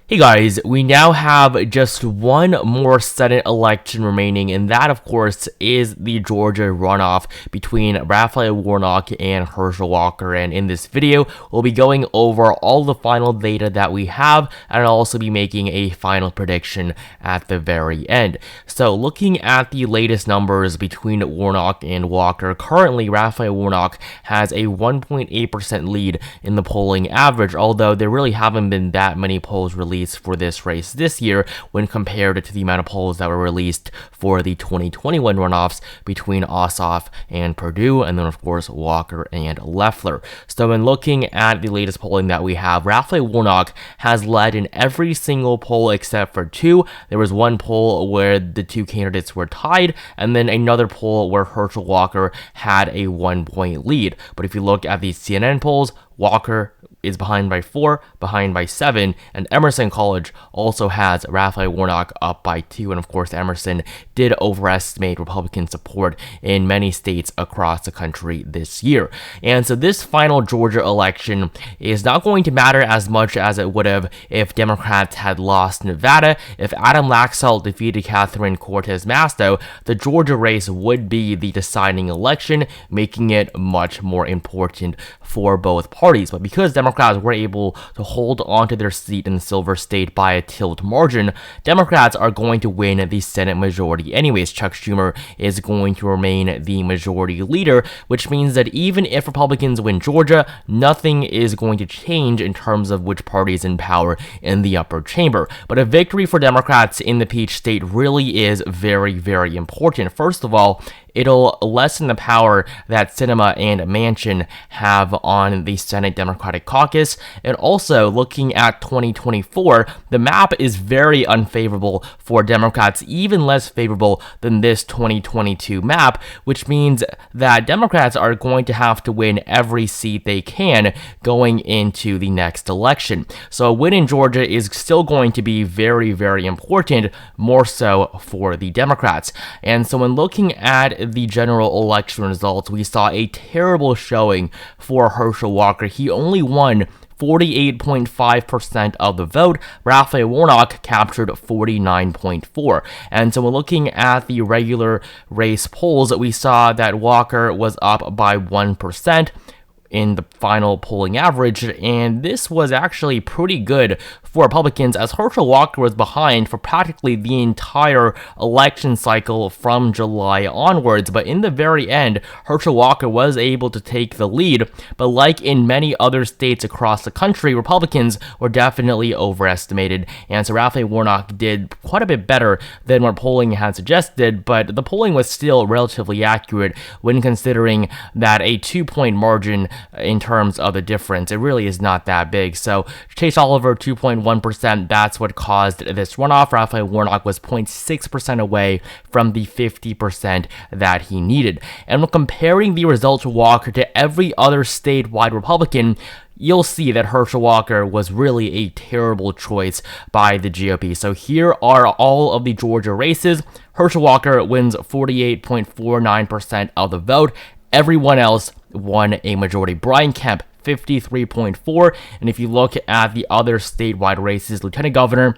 Hey guys, we now have just one more Senate election remaining, and that of course is the Georgia runoff between Raphael Warnock and Herschel Walker. And in this video, we'll be going over all the final data that we have, and I'll also be making a final prediction at the very end. So looking at the latest numbers between Warnock and Walker, currently Raphael Warnock has a 1.8% lead in the polling average, although there really haven't been that many polls released for this race this year when compared to the amount of polls that were released for the 2021 runoffs between Ossoff and Perdue, and then of course Walker and Loeffler. So when looking at the latest polling that we have, Raphael Warnock has led in every single poll except for two. There was one poll where the two candidates were tied, and then another poll where Herschel Walker had a 1-point lead. But if you look at the CNN polls, Walker is behind by 4, behind by 7, and Emerson College also has Raphael Warnock up by 2, and of course Emerson did overestimate Republican support in many states across the country this year. And so this final Georgia election is not going to matter as much as it would have if Democrats had lost Nevada. If Adam Laxalt defeated Catherine Cortez Masto, the Georgia race would be the deciding election, making it much more important for both parties. But because Democrats were able to hold onto their seat in the Silver State by a tilt margin, Democrats are going to win the Senate majority anyways. Chuck Schumer is going to remain the majority leader, which means that even if Republicans win Georgia, nothing is going to change in terms of which party is in power in the upper chamber. But a victory for Democrats in the Peach State really is very, very important. First of all, it'll lessen the power that Sinema and Manchin have on the Senate Democratic Caucus. And also, looking at 2024, the map is very unfavorable for Democrats, even less favorable than this 2022 map, which means that Democrats are going to have to win every seat they can going into the next election. So a win in Georgia is still going to be very, very important, more so for the Democrats. And so when looking at the general election results, we saw a terrible showing for Herschel Walker. He only won 48.5% of the vote. Raphael Warnock captured 49.4%. And so when looking at the regular race polls, we saw that Walker was up by 1% in the final polling average, and this was actually pretty good for Republicans, as Herschel Walker was behind for practically the entire election cycle from July onwards. But in the very end, Herschel Walker was able to take the lead. But like in many other states across the country, Republicans were definitely overestimated, and so Raphael Warnock did quite a bit better than what polling had suggested. But the polling was still relatively accurate when considering that a 2-point margin in terms of the difference, it really is not that big. So Chase Oliver 2.1%, that's what caused this runoff. Raphael Warnock was 0.6% away from the 50% that he needed. And when comparing the results of Walker to every other statewide Republican, you'll see that Herschel Walker was really a terrible choice by the GOP. So here are all of the Georgia races. Herschel Walker wins 48.49% of the vote. Everyone else won a majority. Brian Kemp, 53.4%. And if you look at the other statewide races, Lieutenant Governor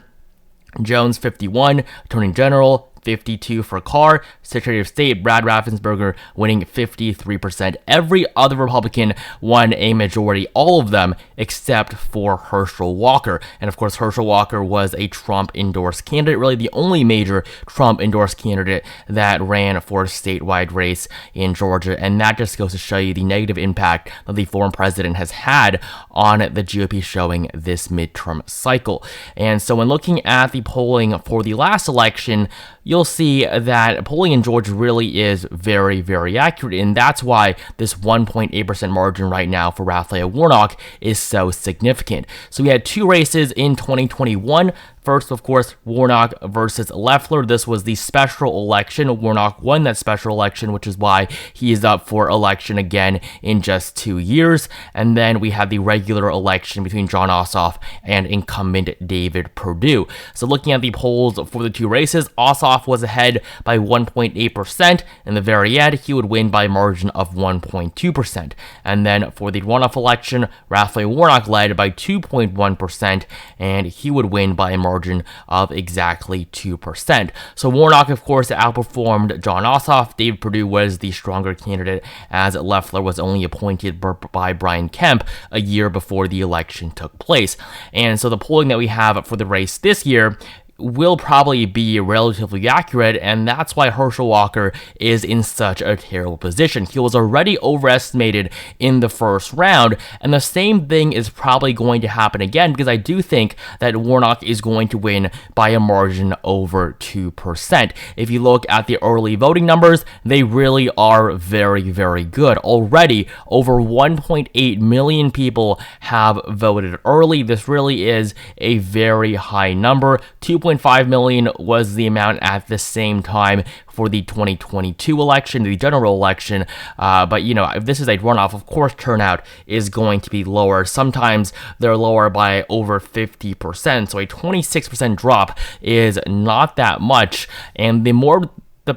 Jones, 51%, Attorney General, 52% for Carr, Secretary of State Brad Raffensperger winning 53%. Every other Republican won a majority, all of them except for Herschel Walker. And of course, Herschel Walker was a Trump-endorsed candidate, really the only major Trump-endorsed candidate that ran for a statewide race in Georgia. And that just goes to show you the negative impact that the former president has had on the GOP showing this midterm cycle. And so when looking at the polling for the last election, you'll see that polling in Georgia really is very, very accurate, and that's why this 1.8% margin right now for Raphael Warnock is so significant. So we had two races in 2021. First, of course, Warnock versus Loeffler. This was the special election. Warnock won that special election, which is why he is up for election again in just 2 years. And then we had the regular election between Jon Ossoff and incumbent David Perdue. So looking at the polls for the two races, Ossoff was ahead by 1.8%. In the very end, he would win by a margin of 1.2%. And then for the runoff election, Raphael Warnock led by 2.1%, and he would win by a margin of exactly 2%. So Warnock, of course, outperformed Jon Ossoff. David Perdue was the stronger candidate, as Loeffler was only appointed by Brian Kemp a year before the election took place. And so the polling that we have for the race this year will probably be relatively accurate, and that's why Herschel Walker is in such a terrible position. He was already overestimated in the first round, and the same thing is probably going to happen again, because I do think that Warnock is going to win by a margin over 2%. If you look at the early voting numbers, they really are very, very good. Already, over 1.8 million people have voted early. This really is a very high number. 2.5 million was the amount at the same time for the 2022 election, the general election. But, you know, if this is a runoff, of course, turnout is going to be lower. Sometimes they're lower by over 50%. So a 26% drop is not that much. And the more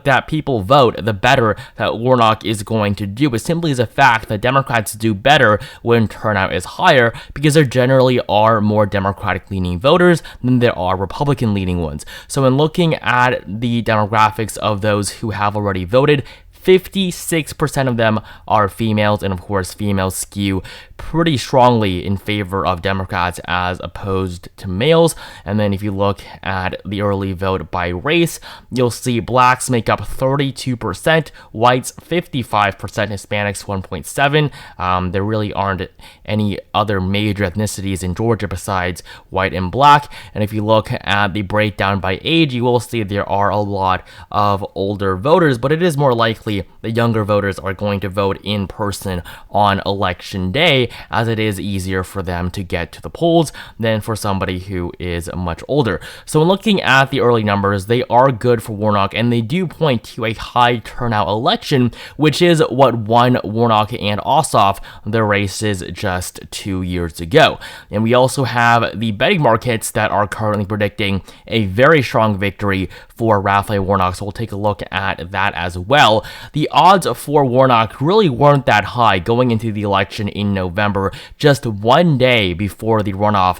that people vote, the better that Warnock is going to do. It simply is a fact that Democrats do better when turnout is higher, because there generally are more Democratic-leaning voters than there are Republican-leaning ones. So in looking at the demographics of those who have already voted, 56% of them are females, and of course females skew pretty strongly in favor of Democrats as opposed to males. And then if you look at the early vote by race, you'll see blacks make up 32%, whites 55%, Hispanics 1.7%. There really aren't any other major ethnicities in Georgia besides white and black. And if you look at the breakdown by age, you will see there are a lot of older voters, but it is more likely the younger voters are going to vote in person on election day, as it is easier for them to get to the polls than for somebody who is much older. So in looking at the early numbers, they are good for Warnock, and they do point to a high turnout election, which is what won Warnock and Ossoff the races just 2 years ago. And we also have the betting markets that are currently predicting a very strong victory for Raphael Warnock, so we'll take a look at that as well. The odds for Warnock really weren't that high going into the election in November, just 1 day before the runoff.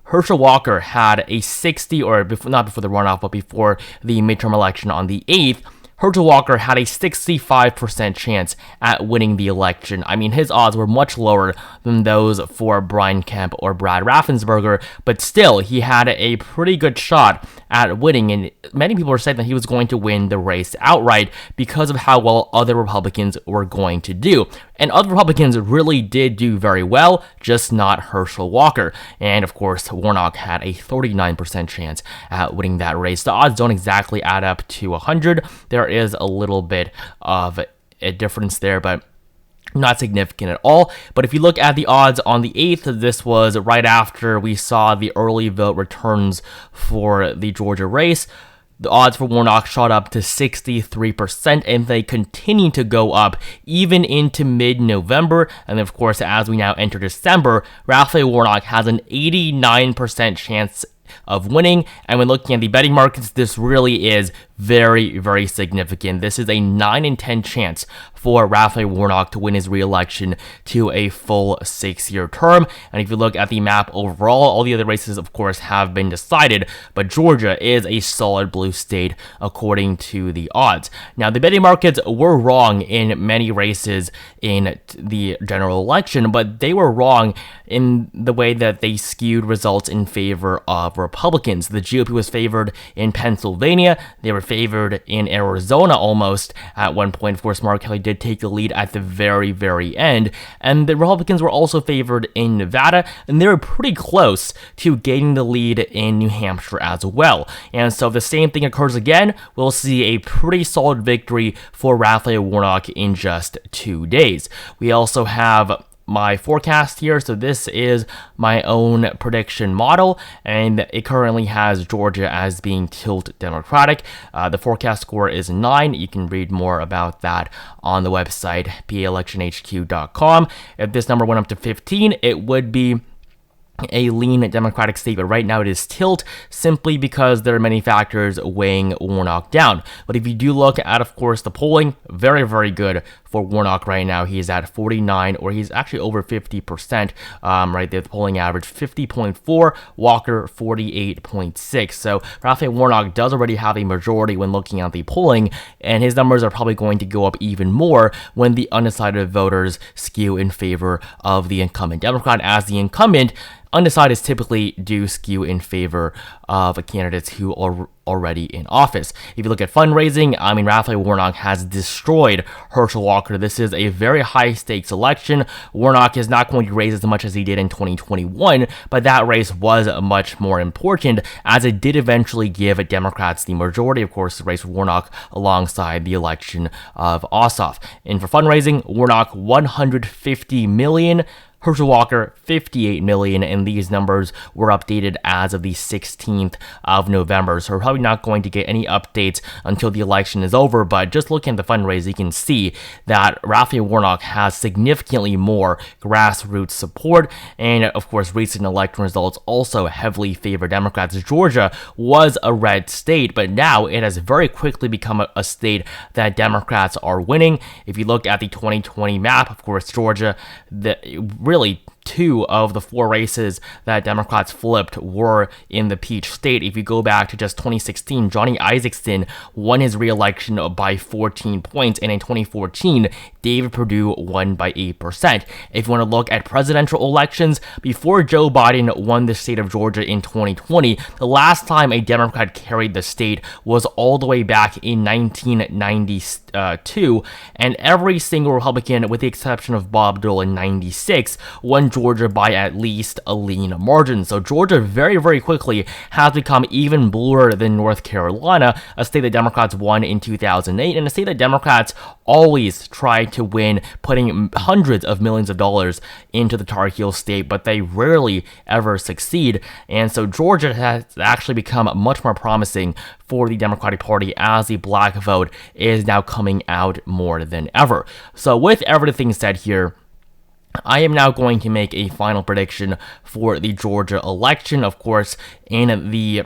Herschel Walker had a 60, or not before the runoff, but before the midterm election on the 8th, Herschel Walker had a 65% chance at winning the election. I mean, his odds were much lower than those for Brian Kemp or Brad Raffensperger, but still, he had a pretty good shot at winning, and many people were saying that he was going to win the race outright because of how well other Republicans were going to do. And other Republicans really did do very well, just not Herschel Walker. And of course, Warnock had a 39% chance at winning that race. The odds don't exactly add up to 100. There is a little bit of a difference there, but not significant at all. But if you look at the odds on the 8th, this was right after we saw the early vote returns for the Georgia race. The odds for Warnock shot up to 63%, and they continue to go up even into mid-November. And of course, as we now enter December, Raphael Warnock has an 89% chance of winning. And when looking at the betting markets, this really is very, very significant. This is a 9 in 10 chance for Raphael Warnock to win his re-election to a full 6-year term. And if you look at the map overall, all the other races, of course, have been decided, but Georgia is a solid blue state according to the odds. Now, the betting markets were wrong in many races in the general election, but they were wrong in the way that they skewed results in favor of Republicans. The GOP was favored in Pennsylvania. They were favored in Arizona almost at one point. Of course, Mark Kelly did take the lead at the very, very end. And the Republicans were also favored in Nevada, and they were pretty close to gaining the lead in New Hampshire as well. And so if the same thing occurs again, we'll see a pretty solid victory for Raphael Warnock in just 2 days. We also have my forecast here. So this is my own prediction model, and it currently has Georgia as being tilt Democratic. The forecast score is 9. You can read more about that on the website paelectionhq.com. If this number went up to 15, it would be a lean Democratic state, but right now it is tilt simply because there are many factors weighing Warnock down. But if you do look at, of course, the polling, very, very good for Warnock right now. He's at 49, or he's actually over 50% right there. The polling average 50.4, Walker 48.6. So Raphael Warnock does already have a majority when looking at the polling, and his numbers are probably going to go up even more when the undecided voters skew in favor of the incumbent Democrat, as the incumbent undecideds typically do skew in favor of candidates who are already in office. If you look at fundraising, I mean, Raphael Warnock has destroyed Herschel Walker. This is a very high-stakes election. Warnock is not going to raise as much as he did in 2021, but that race was much more important, as it did eventually give Democrats the majority. Of course, the race with Warnock alongside the election of Ossoff. And for fundraising, Warnock $150 million, Herschel Walker, $58 million, and these numbers were updated as of the 16th of November. So we're probably not going to get any updates until the election is over, but just looking at the fundraising, you can see that Raphael Warnock has significantly more grassroots support, and of course, recent election results also heavily favor Democrats. Georgia was a red state, but now it has very quickly become a state that Democrats are winning. If you look at the 2020 map, of course, Georgia, really 2 of the 4 races that Democrats flipped were in the Peach State. If you go back to just 2016, Johnny Isakson won his re-election by 14 points, and in 2014, David Perdue won by 8%. If you want to look at presidential elections, before Joe Biden won the state of Georgia in 2020, the last time a Democrat carried the state was all the way back in 1992, and every single Republican, with the exception of Bob Dole in 96, won Georgia by at least a lean margin. So Georgia very, very quickly has become even bluer than North Carolina, a state that Democrats won in 2008, and a state that Democrats always try to win, putting hundreds of millions of dollars into the Tar Heel state, but they rarely ever succeed. And so Georgia has actually become much more promising for the Democratic Party, as the black vote is now coming out more than ever. So with everything said here, I am now going to make a final prediction for the Georgia election. Of course, in the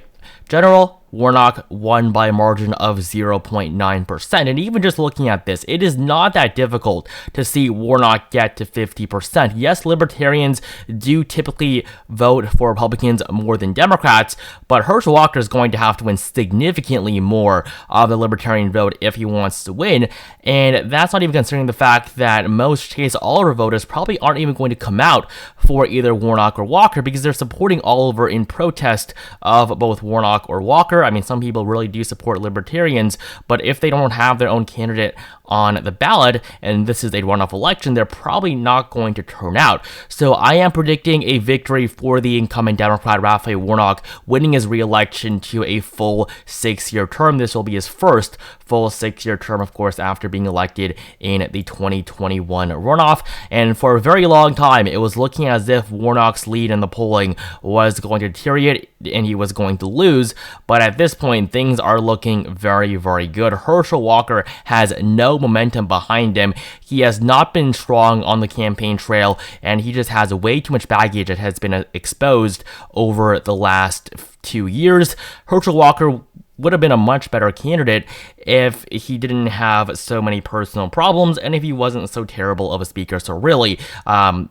general, Warnock won by a margin of 0.9%. And even just looking at this, it is not that difficult to see Warnock get to 50%. Yes, libertarians do typically vote for Republicans more than Democrats, but Herschel Walker is going to have to win significantly more of the libertarian vote if he wants to win. And that's not even considering the fact that most Chase Oliver voters probably aren't even going to come out for either Warnock or Walker, because they're supporting Oliver in protest of both Warnock or Walker. I mean, some people really do support libertarians, but if they don't have their own candidate on the ballot, and this is a runoff election, they're probably not going to turn out. So I am predicting a victory for the incumbent Democrat, Raphael Warnock, winning his re-election to a full 6-year term. This will be his first full 6-year term, of course, after being elected in the 2021 runoff. And for a very long time, it was looking as if Warnock's lead in the polling was going to deteriorate and he was going to lose. But at this point, things are looking very, very good. Herschel Walker has no momentum behind him. He has not been strong on the campaign trail, and he just has way too much baggage that has been exposed over the last 2 years. Herschel Walker would have been a much better candidate if he didn't have so many personal problems and if he wasn't so terrible of a speaker. So really,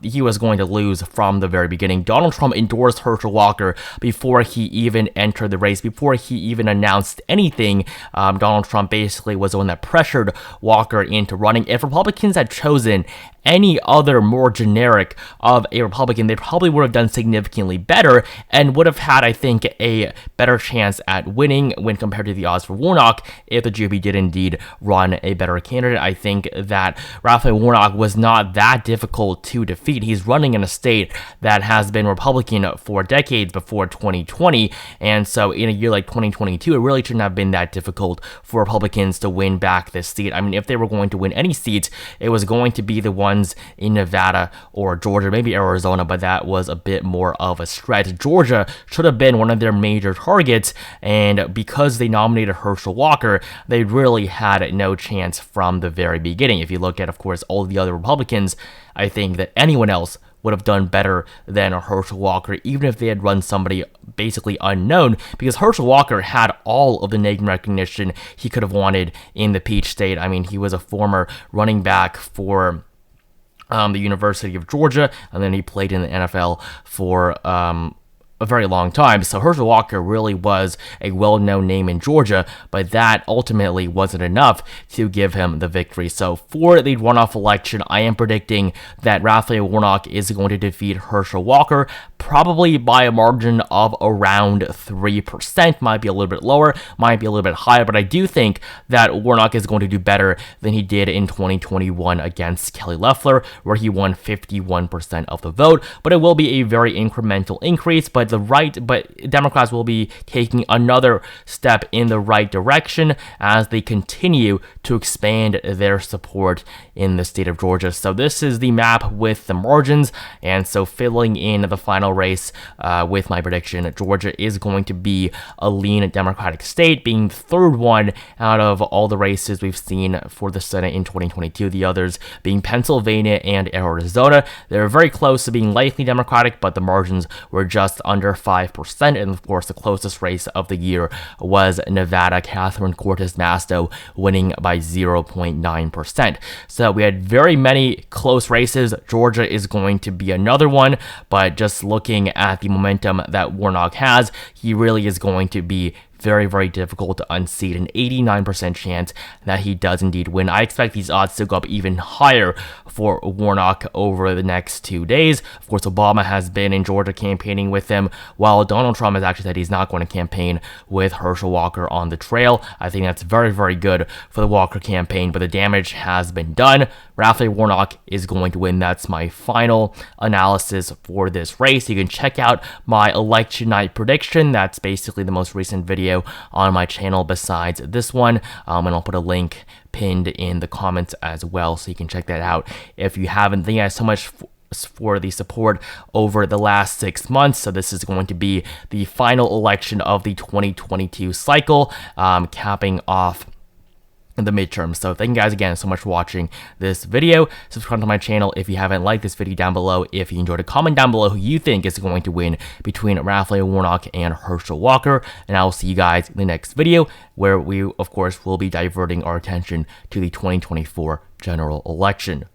he was going to lose from the very beginning. Donald Trump endorsed Herschel Walker before he even entered the race, before he even announced anything. Donald Trump basically was the one that pressured Walker into running. If Republicans had chosen any other more generic of a Republican, they probably would have done significantly better and would have had, I think, a better chance at winning when compared to the odds for Warnock if the GOP did indeed run a better candidate. I think that Raphael Warnock was not that difficult to defeat. He's running in a state that has been Republican for decades before 2020, and so in a year like 2022, it really shouldn't have been that difficult for Republicans to win back this seat. I mean, if they were going to win any seats, it was going to be the one ones in Nevada or Georgia, maybe Arizona, but that was a bit more of a stretch. Georgia should have been one of their major targets, and because they nominated Herschel Walker, they really had no chance from the very beginning. If you look at, of course, all the other Republicans, I think that anyone else would have done better than Herschel Walker, even if they had run somebody basically unknown, because Herschel Walker had all of the name recognition he could have wanted in the Peach State. I mean, he was a former running back for the University of Georgia, and then he played in the NFL for a very long time. So Herschel Walker really was a well-known name in Georgia, but that ultimately wasn't enough to give him the victory. So for the runoff election, I am predicting that Raphael Warnock is going to defeat Herschel Walker, probably by a margin of around 3%. Might be a little bit lower, might be a little bit higher, but I do think that Warnock is going to do better than he did in 2021 against Kelly Loeffler, where he won 51% of the vote. But it will be a very incremental increase, but Democrats will be taking another step in the right direction as they continue to expand their support in the state of Georgia. So this is the map with the margins, and so filling in the final race with my prediction, Georgia is going to be a lean Democratic state, being the third one out of all the races we've seen for the Senate in 2022, the others being Pennsylvania and Arizona. They're very close to being likely Democratic, but the margins were just under 5%, and of course the closest race of the year was Nevada, Catherine Cortez Masto winning by 0.9%. So we had very many close races. Georgia is going to be another one, but just looking at the momentum that Warnock has, he really is going to be very, very difficult to unseat. An 89% chance that he does indeed win. I expect these odds to go up even higher for Warnock over the next 2 days. Of course, Obama has been in Georgia campaigning with him, while Donald Trump has actually said he's not going to campaign with Herschel Walker on the trail. I think that's very, very good for the Walker campaign, but the damage has been done. Raphael Warnock is going to win. That's my final analysis for this race. You can check out my election night prediction. That's basically the most recent video on my channel besides this one, and I'll put a link pinned in the comments as well, so you can check that out if you haven't. Thank you guys so much for the support over the last 6 months. So this is going to be the final election of the 2022 cycle, capping off the midterm. So thank you guys again so much for watching this video. Subscribe to my channel if you haven't. Liked this video down below if you enjoyed it. Comment down below who you think is going to win between Raphael Warnock and Herschel Walker, and I will see you guys in the next video, where we of course will be diverting our attention to the 2024 general election.